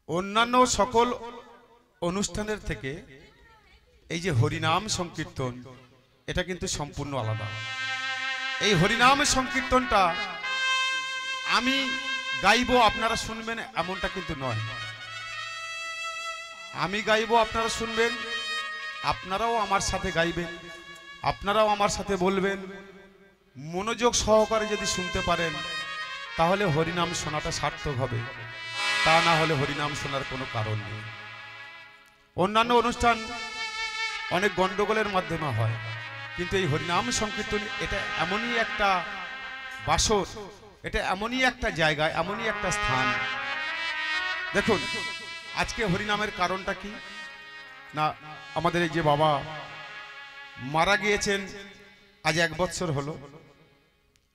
অন্যান্য সকল অনুষ্ঠানের থেকে এই যে হরিনাম সংকীর্তন এটা কিন্তু সম্পূর্ণ আলাদা। এই হরিনাম সংকীর্তনটা আমি গাইবো আপনারা শুনবেন এমনটা কিন্তু নয়। আমি গাইবো আপনারা শুনবেন, আপনারাও আমার সাথে গাইবেন, আপনারাও আমার সাথে বলবেন। মনোযোগ সহকারে যদি শুনতে পারেন তাহলে হরিনাম শোনাটা সার্থক হবে, তা না হলে হরিনাম শোনার কোনো কারণ নেই। অন্যান্য অনুষ্ঠান অনেক গন্ডগোলের মাধ্যমে হয়, কিন্তু এই হরিনাম সংকীর্তন এটা এমনই একটা বাসর, এটা এমনই একটা জায়গা, এমনই একটা স্থান। দেখুন আজকে হরিনামের কারণটা কি না, আমাদের এই যে বাবা মারা গিয়েছেন আজ 1 বছর হলো,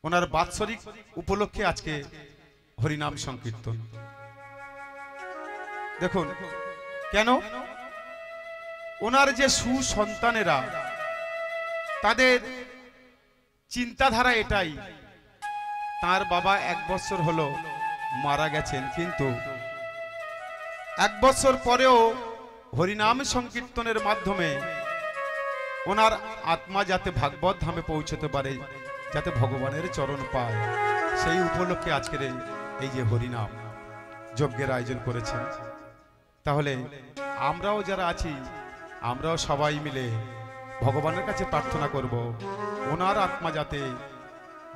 ওনার বাৎসরিক উপলক্ষে আজকে হরিনাম সংকীর্তন। দেখুন কেন, ওনার যে সুসন্তানেরা তাদের চিন্তাধারা এটাই, তার বাবা 1 বছর হলো মারা গেছেন, কিন্তু 1 বছর পরেও হরিনাম সংকীর্তনের মাধ্যমে ওনার আত্মা যাতে ভাগবত ধামে পৌঁছতে পারে, যাতে ভগবানের চরণ পায়, সেই উপলক্ষে আজকের এই যে হরিনাম যজ্ঞের আয়োজন করেছেন। তাহলে আমরাও যারা আছি আমরাও সবাই মিলে ভগবানের কাছে প্রার্থনা করব ওনার আত্মা যাতে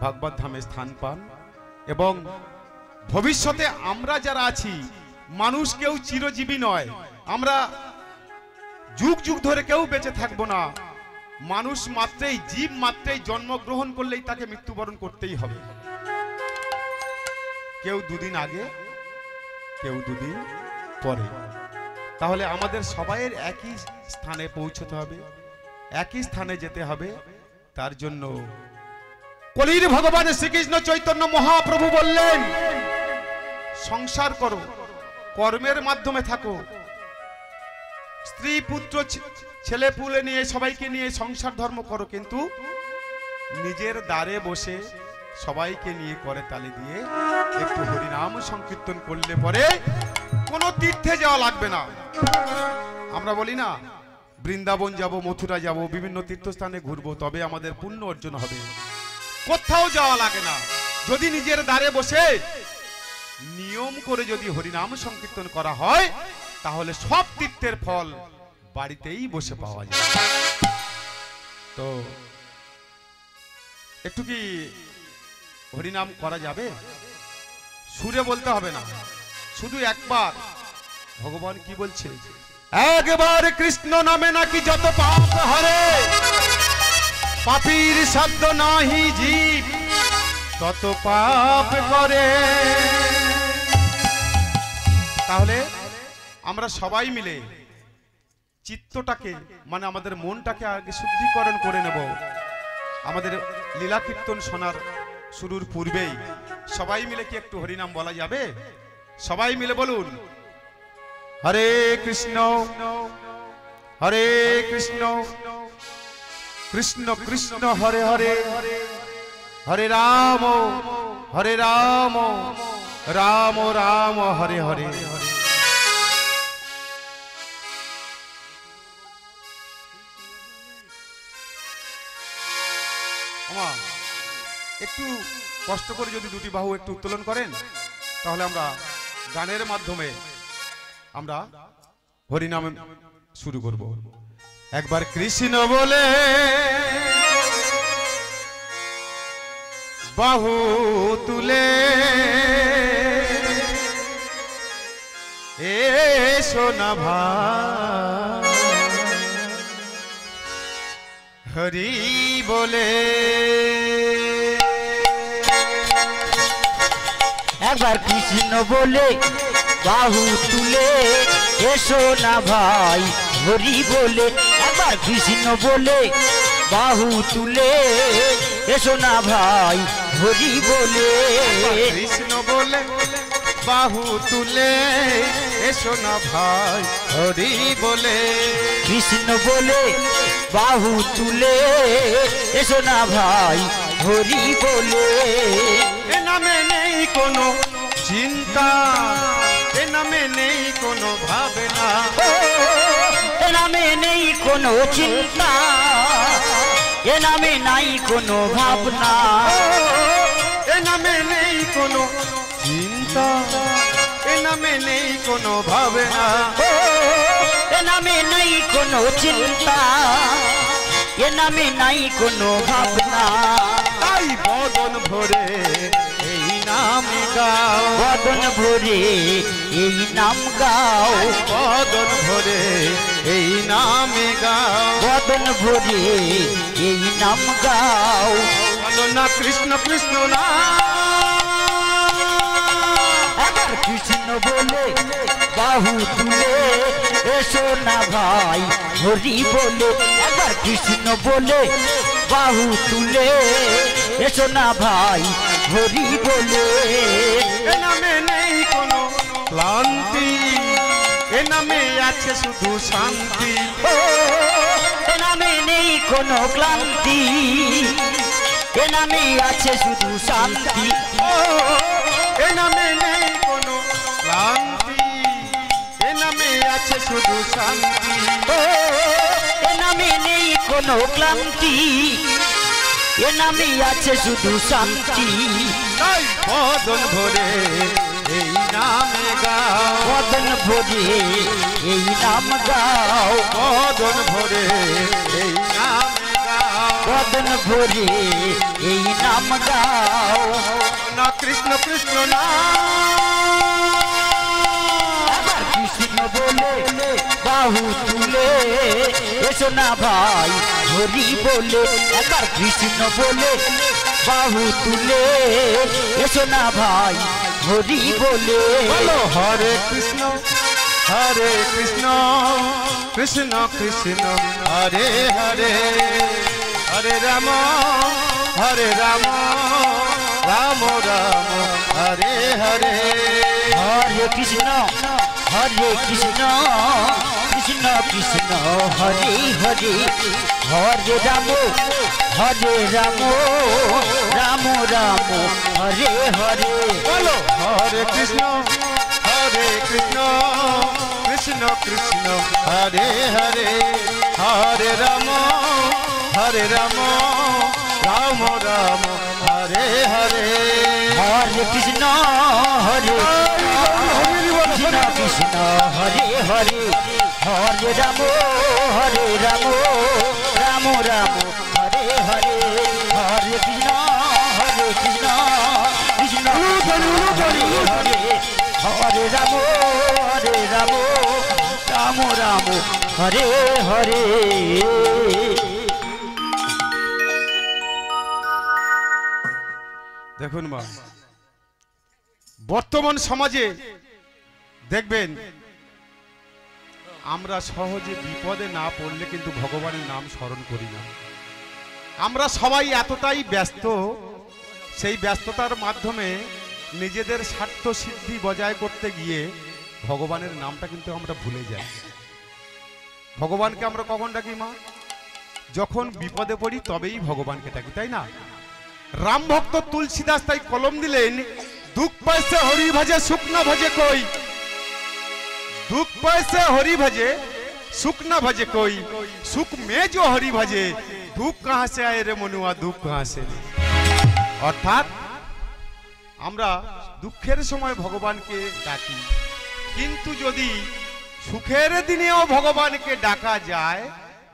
ভাগবত ধামে স্থান পান, এবং ভবিষ্যতে আমরা যারা আছি, মানুষ কেউ চিরজীবী নয়, আমরা যুগ যুগ ধরে কেউ বেঁচে থাকবো না। মানুষ মাত্রেই, জীব মাত্রেই জন্মগ্রহণ করলেই তাকে মৃত্যুবরণ করতেই হবে। কেউ 2 দিন আগে, কেউ 2 দিন পরে। তাহলে আমাদের সবাইয়ের একই স্থানে পৌঁছতে হবে, একই স্থানে যেতে হবে। তার জন্য কলির ভগবান শ্রীকৃষ্ণ চৈতন্য মহাপ্রভু বললেন, সংসার করো, কর্মের মাধ্যমে থাকো, স্ত্রী পুত্র ছেলে পুলে নিয়ে সবাইকে নিয়ে সংসার ধর্ম করো, কিন্তু নিজের দ্বারে বসে সবাইকে নিয়ে করে তালে দিয়ে একটু হরিনাম সংকীর্তন করলে পরে কোনো তীর্থে যাওয়া লাগবে না। আমরা বলি না বৃন্দাবন যাব, মথুরা যাব, বিভিন্ন তীর্থস্থানে ঘুরবো, তবে আমাদের পুণ্য অর্জন হবে। কোথাও যাওয়া লাগে না, যদি নিজের দ্বারে বসে নিয়ম করে যদি হরিনাম সংকীর্তন করা হয় তাহলে সব তীর্থের ফল বাড়িতেই বসে পাওয়া যায়। তো একটু কি হরিনাম করা যাবে? সুরে বলতে হবে না, শুধু একবার। ভগবান কি বলছে, একবার কৃষ্ণ নামে নাকি যত পাপ হরে, পাপীর শব্দ নাহি জীব তত পাপ করে। তাহলে আমরা সবাই মিলে চিত্তটাকে, মানে আমাদের মনটাকে আগে শুদ্ধিকরণ করে নেব। আমাদের লীলা কীর্তন শোনার শুরুর পূর্বেই সবাই মিলে কি একটু হরিনাম বলা যাবে? সবাই মিলে বলুন, হরে কৃষ্ণ হরে কৃষ্ণ কৃষ্ণ কৃষ্ণ হরে হরে, হরে রাম রাম রাম হরে হরে। একটু কষ্ট করে যদি 2টি বাহু একটু উত্তোলন করেন তাহলে আমরা গানের মাধ্যমে আমরা হরিনাম শুরু করব। একবার কৃষ্ণ বলে বাহু তুলে এসো না ভাই, হরি বলে। একবার কৃষ্ণ বলে বাহু তুলে এসো না ভাই, হরি বলে। একবার কৃষ্ণ বলে বাহু তুলে এসো না ভাই, হরি বলে। কৃষ্ণ বলে বাহু তুলে এসো না ভাই, হরি বলে। কৃষ্ণ বলে বাহু তুলে এসো না ভাই, হরি বলে। এ নামে নেই কোনো চিন্তা, এ নামে নেই কোনো কোনো চিন্তা, এ নামে নাই কোনো ভাবনা, এ নামে নেই কোনো চিন্তা, এ নামে নেই কোনো ভাবনা, এ নামে নাই কোনো চিন্তা, এ নামে নাই কোনো ভাবনা। তাই বদন ভরে এই নামে গাও, বদন ভরে এই নাম গাও, বদন ভরে এই নামে গাও, বদন ভরে এই নাম গাও। বলো না কৃষ্ণ কৃষ্ণ না, একবার কৃষ্ণ বলে বাহু তুলে এসো না ভাই হরি বলে, একবার কৃষ্ণ বলে বাহু তুলে এসো না ভাই হরি বলে। এ নামে নেই কোনো ক্লান্তি, এ নামে আছে শুধু শান্তি, ও এ নামে নেই কোনো ক্লান্তি, এ নামে আছে শুধু শান্তি, ও এ নামে নেই কোনো ক্লান্তি, এ নামে আছে শুধু শান্তি, ও এ নামে নেই কোনো ক্লান্তি, এ নামে আছে শুধু শান্তি। তাই বদন ভরে এই নামে গাও, বদন ভরে এই নাম গাও, বদন ভরে এই নামে গাও, বদন ভরে এই নাম গাও। না কৃষ্ণ কৃষ্ণ না, আবার কৃষ্ণ বলে বাহু তুলে এসো না ভাই হরি বলে, একবার কৃষ্ণ বলে বাহু তুলে এসো না ভাই হরি বলে। বলো হরে কৃষ্ণ হরে কৃষ্ণ, কৃষ্ণ কৃষ্ণ হরে হরে, হরে রাম হরে রাম, রাম রাম হরে হরে, হরে কৃষ্ণ কৃষ্ণ কৃষ্ণ হরে হরে, হরে রাম রাম রাম হরে হরে। বলো হরে কৃষ্ণ কৃষ্ণ কৃষ্ণ হরে হরে, হরে রাম রাম, রাম রাম হরে হরে, হরে কৃষ্ণ কৃষ্ণ হরে হরে, হরে রাম রাম রাম হরে হরে, হরে কৃষ্ণ কৃষ্ণ হরে হরে, হরে রাম রাম রাম হরে হরে। দেখুন মা, বর্তমান সমাজে দেখবেন আমরা সহজে বিপদে না পড়লে কিন্তু ভগবানের নাম স্মরণ করি না। আমরা সবাই এতটাই ব্যস্ত, সেই ব্যস্ততার মাধ্যমে নিজেদের স্বার্থ সিদ্ধি বজায় করতে গিয়ে ভগবানের নামটা কিন্তু আমরা ভুলে যাই। ভগবানকে আমরা কখন ডাকি মা? যখন বিপদে পড়ি তবেই ভগবানকে ডাকি, তাই না? রাম ভক্ত তুলসীদাস তাই কলম দিলেন, দুঃখ পাইছে হরি ভজে সুখ না ভজে কই, दुख पैसे हरि भजे सुख न भजे कोई, सुख में जो हरि भजे दुख कहां से आए रे मनुआ, दुख कहां से। अर्थात আমরা দুঃখের সময় ভগবানকে ডাকি, কিন্তু যদি সুখের দিনেও ভগবানকে ডাকা যায়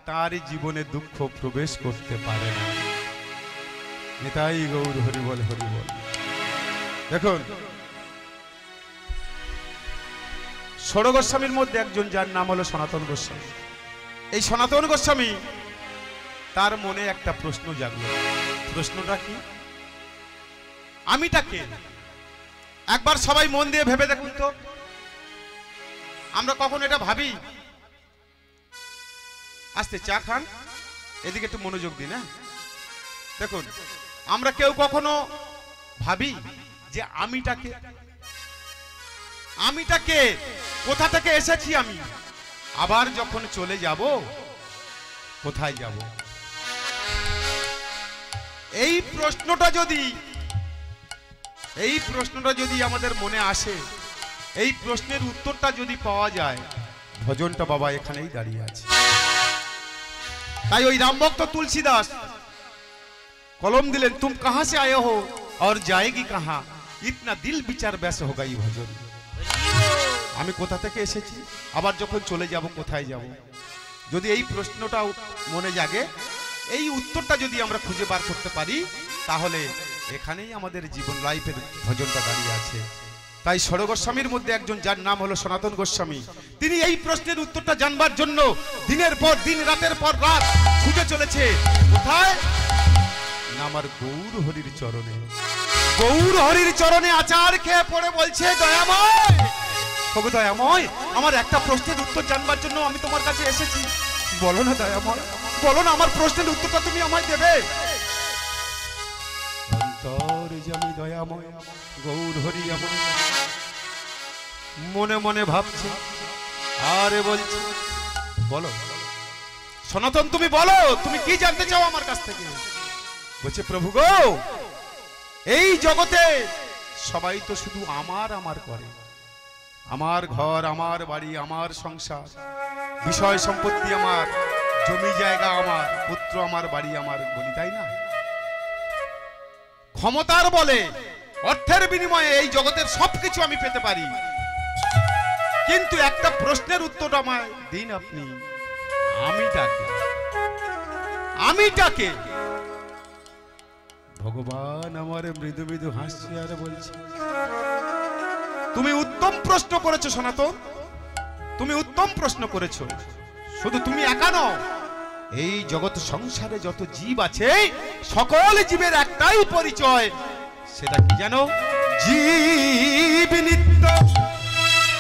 তার জীবনে দুঃখ প্রবেশ করতে পারে না। নিতাই গৌর হরি বল হরি বল। দেখুন ষোড় গোস্বামীর মধ্যে একজন যার নাম হলো সনাতন গোস্বামী। এই সনাতন গোস্বামী তার মনে একটা প্রশ্ন জাগলো। প্রশ্নটা কি? আমিটা কে? একবার সবাই মন দিয়ে ভেবে দেখুন তো, আমরা কখন এটা ভাবি? আস্তে চা খান, এদিকে একটু মনোযোগ দিন। হ্যাঁ দেখুন, আমরা কেউ কখনো ভাবি যে আমিটাকে, আমিটাকে কোথা থেকে এসেছি আমি, আবার যখন চলে যাব কোথায় যাব? এই প্রশ্নটা যদি আমাদের মনে আসে, এই প্রশ্নের উত্তরটা যদি পাওয়া যায়, ভজনটা বাবা এখানেই দাঁড়িয়ে আছে। তাই ওই রামভক্ত তুলসীদাস कलम दिलेन, तुम कहां से आए हो और जाएगी कहां, इतना दिल विचार ব্যাস होगा এই ভজন। আমি কোথা থেকে এসেছি, আবার যখন চলে যাব কোথায় যাব, যদি এই প্রশ্নটা মনে জাগে, এই উত্তরটা যদি আমরা খুঁজে বার করতে পারি, তাহলে এখানেই আমাদের জীবন লাইফের ভজনটা দাঁড়িয়ে আছে। তাই ষড় গোস্বামীর মধ্যে একজন, যার নাম হলো সনাতন গোস্বামী, তিনি এই প্রশ্নের উত্তরটা জানবার জন্য দিনের পর দিন, রাতের পর রাত ছুটে চলেছে কোথায়, আমার গৌর হরির চরণে। গৌর হরির চরণে আচার খেয়ে পড়ে বলছে, দয়াময়, ওগো দয়াময়, আমার একটা প্রশ্নের উত্তর জানবার জন্য আমি তোমার কাছে এসেছি, বলো না দয়াময়, বলো না, আমার প্রশ্নের উত্তরটা তুমি আমায় দেবে। অন্তর্যামী দয়াময় গৌর হরি আমার মনে মনে ভাবছে, আরে বলছে, বলো সনাতন, তুমি বলো, তুমি কি জানতে চাও আমার কাছ থেকে। বলছে, প্রভু গো, এই জগতে সবাই তো শুধু আমার আমার করে, আমার ঘর, আমার বাড়ি, আমার সংসার, বিষয় সম্পত্তি আমার, জমি জায়গা আমার, পুত্র আমার, বাড়ি আমার বলি, তাই না? ক্ষমতার বলে, অর্থের বিনিময়ে এই জগতের সবকিছু আমি পেতে পারি, কিন্তু একটা প্রশ্নের উত্তর আমায় দিন আপনি, আমিটাকে। ভগবান আমার মৃদু মৃদু হাসছে আর বলছে, তুমি উত্তম প্রশ্ন করেছো সনাতন, তুমি উত্তম প্রশ্ন করেছো। শুধু তুমি একা নও, এই জগৎ সংসারে যত জীব আছে, সকল জীবের একটাই পরিচয়, সেটা কি জানো? জীব নিত্য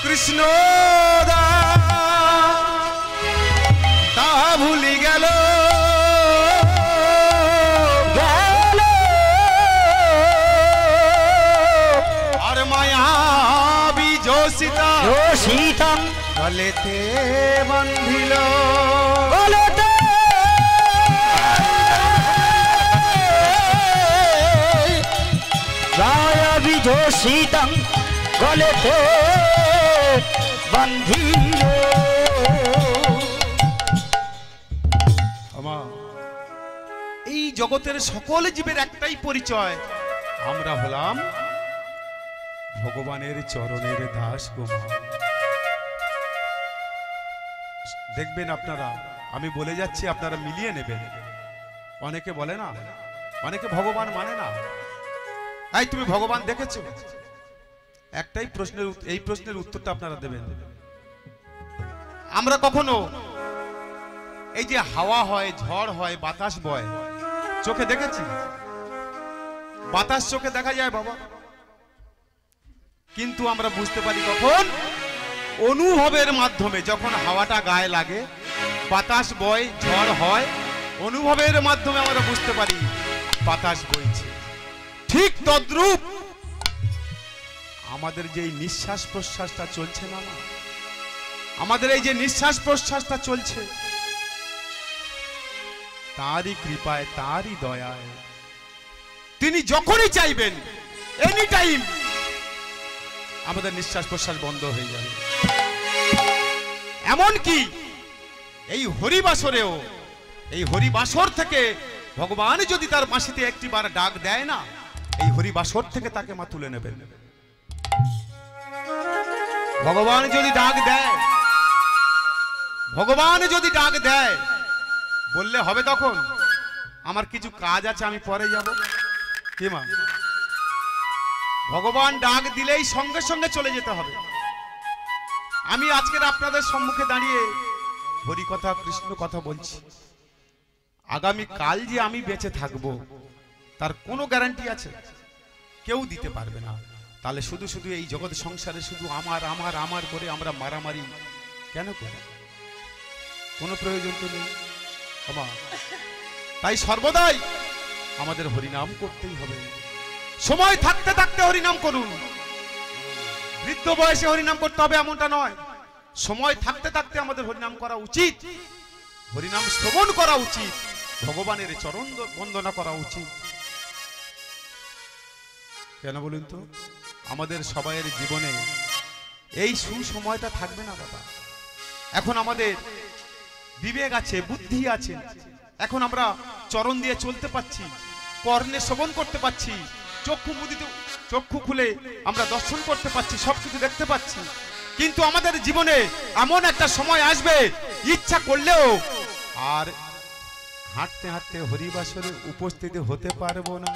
কৃষ্ণ তা ভুলি গেল, আর মায়া বিজোষিতা গলেতে বন্ধিল, বিজোষিতং গলেতে বন্ধিল। এই জগতের সকল জীবের একটাই পরিচয়, আমরা হলাম ভগবানের চরণের দাস গোমা। দেখবেন আপনারা, আমি বলে যাচ্ছি, আপনারা মিলিয়ে নেবেন। অনেকে বলে না, অনেকে ভগবান মানে না। এই তুমি ভগবান দেখেছো? একটাই প্রশ্নের, এই প্রশ্নের উত্তরটা আপনারা দেবেন। আমরা কখনো এই যে হাওয়া হয়, ঝড় হয়, বাতাস বয়, চোখে দেখেছি? বাতাস চোখে দেখা যায় বাবা, কিন্তু আমরা বুঝতে পারি কখন? অনুভবের মাধ্যমে। যখন হাওয়াটা গায়ে লাগে, বাতাস বয়, ঝড় হয়, অনুভবের মাধ্যমে আমরা বুঝতে পারি বাতাস বইছে। ঠিক তদ্রূপ আমাদের যে নিঃশ্বাস প্রশ্বাসটা চলছে না, আমাদের এই যে নিঃশ্বাস প্রশ্বাসটা চলছে, তারই কৃপায়, তারই দয়ায়, তিনি যখনই চাইবেন, এনি টাইম আমাদের নিঃশ্বাস প্রশ্বাস বন্ধ হয়ে যাবে। এমনকি এই হরিবাসরেও, এই হরিবাসর থেকে ভগবান যদি তার বাঁশিতে একটিবার ডাক দেয় না, এই হরিবাসর থেকে তাকে মা তুলে নেবেন। ভগবান যদি ডাক দেয়, ভগবান যদি ডাক দেয়, বললে হবে তখন, আমার কিছু কাজ আছে, আমি পরে যাব। কি মা? ভগবান ডাক দিলেই সঙ্গে সঙ্গে চলে যেতে হবে। আমি আজকের আপনাদের সম্মুখে দাঁড়িয়ে হরি কথা, কৃষ্ণ কথা বলছি, আগামী কাল যে আমি বেঁচে থাকবো তার কোনো গ্যারান্টি আছে? কেউ দিতে পারবে না। তাহলে শুধু শুধু এই জগৎ সংসারে শুধু আমার আমার আমার করে আমরা মারামারি কেন করি? কোনো প্রয়োজন তো নেই। তাই সর্বদাই আমাদের হরিনাম করতেই হবে। সময় থাকতে থাকতে হরিনাম করুন। বৃদ্ধ বয়সে হরিনাম করতে হবে এমনটা নয়, সময় থাকতে থাকতে আমাদের হরিনাম করা উচিত, হরিনাম শ্রবণ করা উচিত, ভগবানের চরণ বন্দনা করা উচিত। কেন বলুন তো? আমাদের সবাইয়ের জীবনে এই সুসময়টা থাকবে না বাবা। এখন আমাদের বিবেক আছে, বুদ্ধি আছে। এখন আমরা চরণ দিয়ে চলতে পাচ্ছি, কর্ণে শ্রবণ করতে পাচ্ছি, চক্ষু খুলে আমরা দর্শন করতে পাচ্ছি, সবকিছু দেখতে পাচ্ছি। কিন্তু আমাদের জীবনে এমন একটা সময় আসবে, ইচ্ছা করলেও আর হাঁটতে হাঁটতে হরিবাসরে উপস্থিত হতে পারবো না।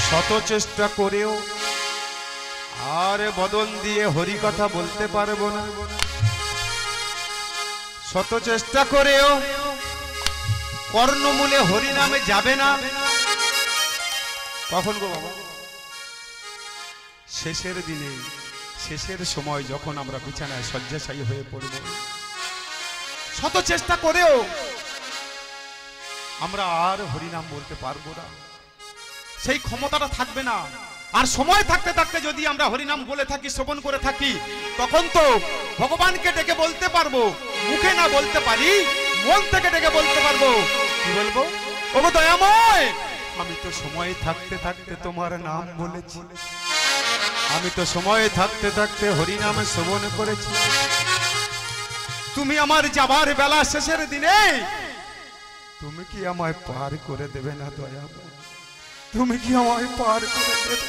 শত চেষ্টা করেও আর বদন দিয়ে হরি কথা বলতে পারবো না। শত চেষ্টা করেও কর্ণমূলে হরি নামে যাবে না। কখন গো বাবা? শেষের দিনে, শেষের সময় যখন আমরা বিছানায় শয্যাশায়ী হয়ে পড়ব, শত চেষ্টা করেও আমরা আর হরিনাম বলতে পারবো না, সেই ক্ষমতাটা থাকবে না। আর সময় থাকতে থাকতে যদি আমরা হরিনাম বলে থাকি, শ্রবণ করে থাকি, তখন তো ভগবানকে ডেকে বলতে পারবো। মুখে না বলতে পারি, মন থেকে ডেকে বলতে পারবো। কি বলবো? ওগো দয়াময়, আমি তো সময় থাকতে থাকতে তোমার নাম বলেছি, আমি তো সময় থাকতে থাকতে হরিনাম শ্রবণ করেছি। তুমি আমার যাবার বেলা শেষের দিনে তুমি কি আমায় পার করে দেবে না দয়াময়? তুমি কি আমায় পার করে দেবে?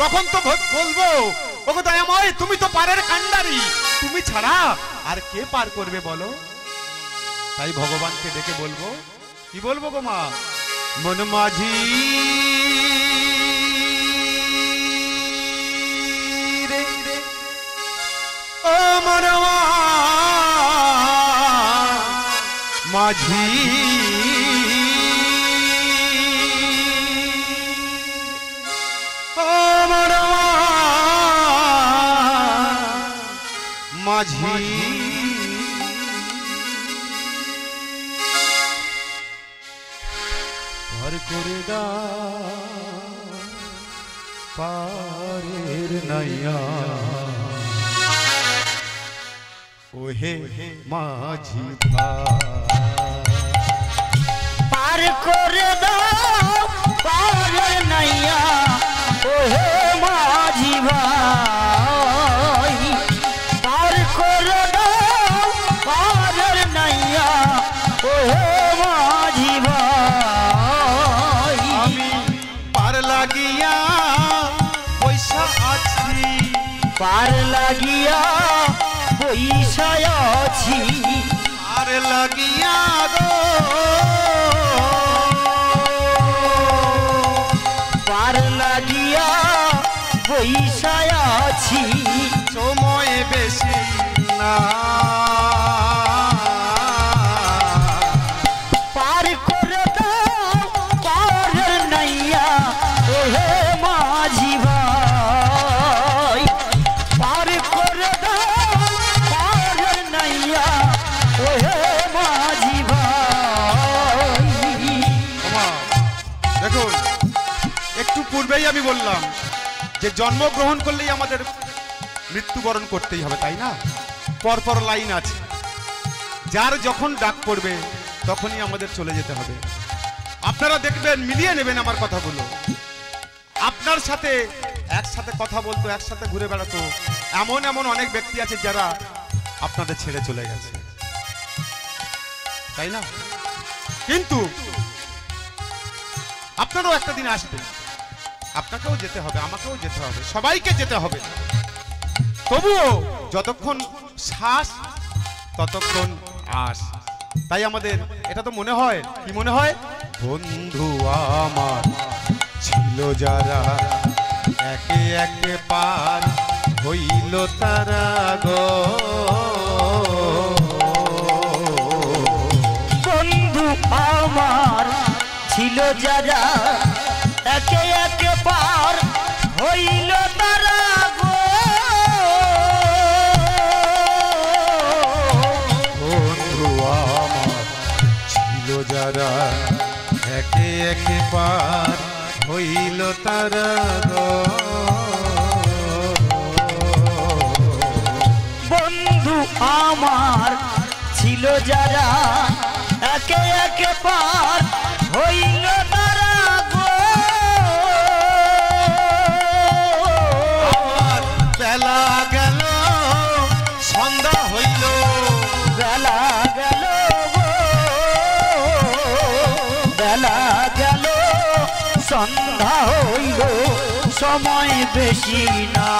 তখন তো বলবো, ওগো দয়াময়, তুমি তো পারের কান্ডারি, তুমি ছাড়া আর কে পার করবে বলো? তাই ভগবানকে ডেকে বলবো, কি বলবো গো মা? মন মাঝি রে, ও মন মাঝি, মাঝি পার করে দাও পারের নাইয়া, ওহে মাঝি পার করে দাও পারের নাইয়া, ওহে মাঝি ভাই, পার করে দাও পারের নাইয়া, ওহে মাঝি ভাই। আমি পার লাগিয়া পয়সা আছি, পার লাগিয়া পয়সা আছি, পার লাগিয়া গো, পার লাগিয়া পয়সা আছি, সময় বেশি না। পার করে দাও পারের নাইয়া, ওহে মাঝি ভাই, পার করে দাও পারের নাইয়া, ওহে মাঝি ভাই। দেখুন, একটু পূর্বেই আমি বললাম যে জন্মগ্রহণ করলেই আমাদের মৃত্যুবরণ করতেই হবে, তাই না? পরপর লাইন আছে, যার যখন ডাক পড়বে তখনই আমাদের চলে যেতে হবে। আপনারা দেখবেন, মিলিয়ে নেবেন আমার কথাগুলো। আপনার সাথে একসাথে কথা বলতো, একসাথে ঘুরে বেড়াতো, এমন এমন অনেক ব্যক্তি আছে যারা আপনাদের ছেড়ে চলে গেছে, তাই না? কিন্তু আপনারও একটা দিন আসবে, আপনাকেও যেতে হবে, আমাকেও যেতে হবে, সবাইকে যেতে হবে। তবুও যতক্ষণ শ্বাস ততক্ষণ আস। তাই আমাদের এটা তো মনে হয়, কি মনে হয়? বন্ধু আমার ছিল যারা, একে একে পার হইল তারা গো। বন্ধু আমার ছিল যারা, একে একে পার হইল তারা গো। বন্ধু আমার ছিল যারা, একে একে পার হইল তারা গো। বন্ধু আমার ছিল যারা, একে একে পার হইল তারা গো। বেলা গেল, সন্ধ্যা হইল, সন্ধ্যা হইল সময় বেশি না।